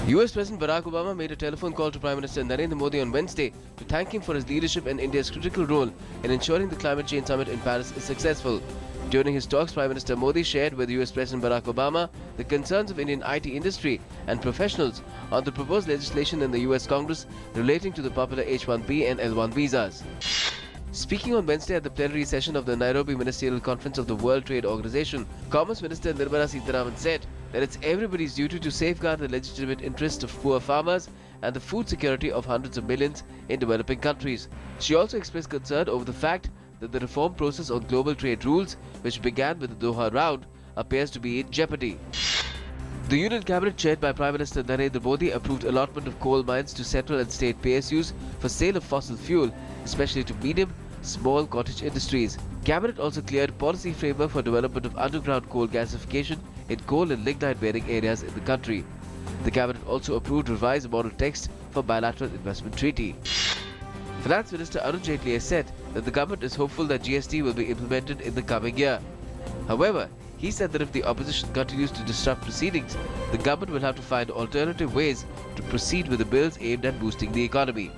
US President Barack Obama made a telephone call to Prime Minister Narendra Modi on Wednesday to thank him for his leadership and India's critical role in ensuring the climate change summit in Paris is successful. During his talks, Prime Minister Modi shared with US President Barack Obama the concerns of Indian IT industry and professionals on the proposed legislation in the US Congress relating to the popular H-1B and L-1 visas. Speaking on Wednesday at the plenary session of the Nairobi Ministerial Conference of the World Trade Organization, Commerce Minister Nirmala Sitharaman said that it's everybody's duty to safeguard the legitimate interests of poor farmers and the food security of hundreds of millions in developing countries. She also expressed concern over the fact that the reform process on global trade rules, which began with the Doha round, appears to be in jeopardy. The Union Cabinet, chaired by Prime Minister Narendra Modi, approved allotment of coal mines to central and state PSUs for sale of fossil fuel, especially to medium, small cottage industries. Cabinet also cleared policy framework for development of underground coal gasification in coal and lignite-bearing areas in the country. The Cabinet also approved revised model text for bilateral investment treaty. Finance Minister Arun Jaitley has said that the government is hopeful that GST will be implemented in the coming year. However, he said that if the opposition continues to disrupt proceedings, the government will have to find alternative ways to proceed with the bills aimed at boosting the economy.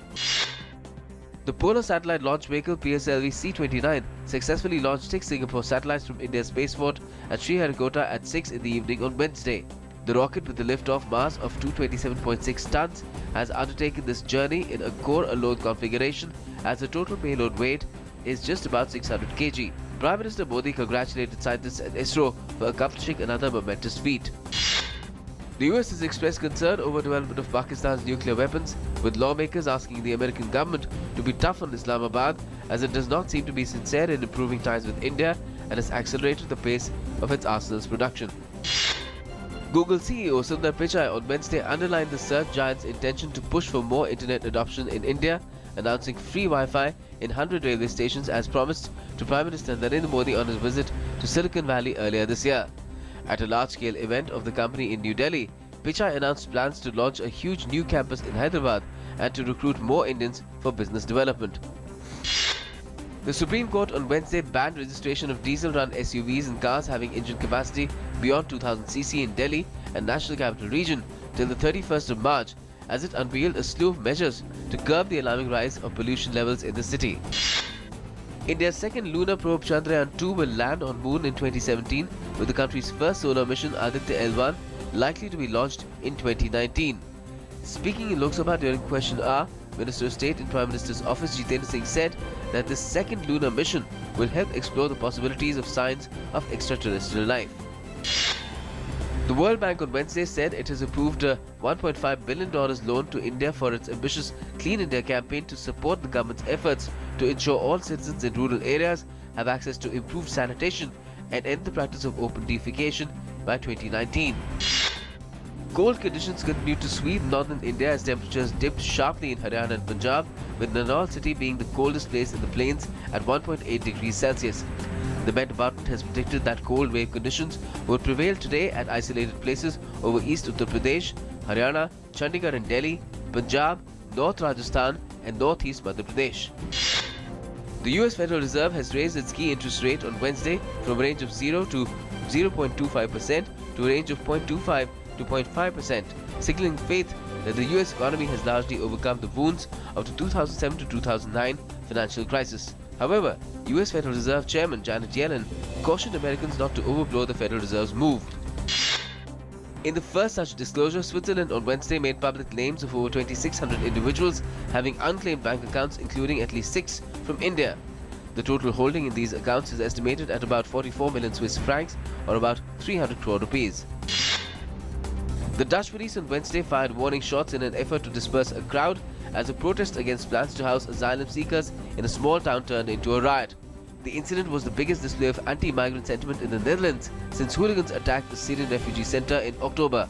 The Polar Satellite Launch Vehicle PSLV C-29 successfully launched 6 Singapore satellites from India's spaceport at Sriharikota at 6 in the evening on Wednesday. The rocket, with a lift-off mass of 227.6 tons, has undertaken this journey in a core-alone configuration as the total payload weight is just about 600 kg. Prime Minister Modi congratulated scientists at ISRO for accomplishing another momentous feat. The US has expressed concern over development of Pakistan's nuclear weapons, with lawmakers asking the American government to be tough on Islamabad, as it does not seem to be sincere in improving ties with India and has accelerated the pace of its arsenal's production. Google CEO Sundar Pichai on Wednesday underlined the search giant's intention to push for more internet adoption in India, announcing free Wi-Fi in 100 railway stations as promised to Prime Minister Narendra Modi on his visit to Silicon Valley earlier this year. At a large-scale event of the company in New Delhi, Pichai announced plans to launch a huge new campus in Hyderabad and to recruit more Indians for business development. The Supreme Court on Wednesday banned registration of diesel-run SUVs and cars having engine capacity beyond 2000 cc in Delhi and National Capital Region till the 31st of March, as it unveiled a slew of measures to curb the alarming rise of pollution levels in the city. India's second lunar probe Chandrayaan-2 will land on Moon in 2017, with the country's first solar mission Aditya L1 likely to be launched in 2019. Speaking in Lok Sabha during Question Hour, Minister of State in Prime Minister's office Jitendra Singh said that this second lunar mission will help explore the possibilities of signs of extraterrestrial life. The World Bank on Wednesday said it has approved a $1.5 billion loan to India for its ambitious Clean India campaign to support the government's efforts to ensure all citizens in rural areas have access to improved sanitation and end the practice of open defecation by 2019. Cold conditions continue to sweep northern India as temperatures dipped sharply in Haryana and Punjab, with Narnaul city being the coldest place in the plains at 1.8 degrees Celsius. The Met Department has predicted that cold wave conditions would prevail today at isolated places over East Uttar Pradesh, Haryana, Chandigarh and Delhi, Punjab, North Rajasthan and Northeast Madhya Pradesh. The US Federal Reserve has raised its key interest rate on Wednesday from a range of 0 to 0.25% to a range of 0.25 to 0.5%, signaling faith that the US economy has largely overcome the wounds of the 2007 to 2009 financial crisis. However, US Federal Reserve Chairman Janet Yellen cautioned Americans not to overblow the Federal Reserve's move. In the first such disclosure, Switzerland on Wednesday made public names of over 2,600 individuals having unclaimed bank accounts, including at least 6 from India. The total holding in these accounts is estimated at about 44 million Swiss francs, or about 300 crore rupees. The Dutch police on Wednesday fired warning shots in an effort to disperse a crowd as a protest against plans to house asylum seekers in a small town turned into a riot. The incident was the biggest display of anti-migrant sentiment in the Netherlands since hooligans attacked the Syrian refugee center in October.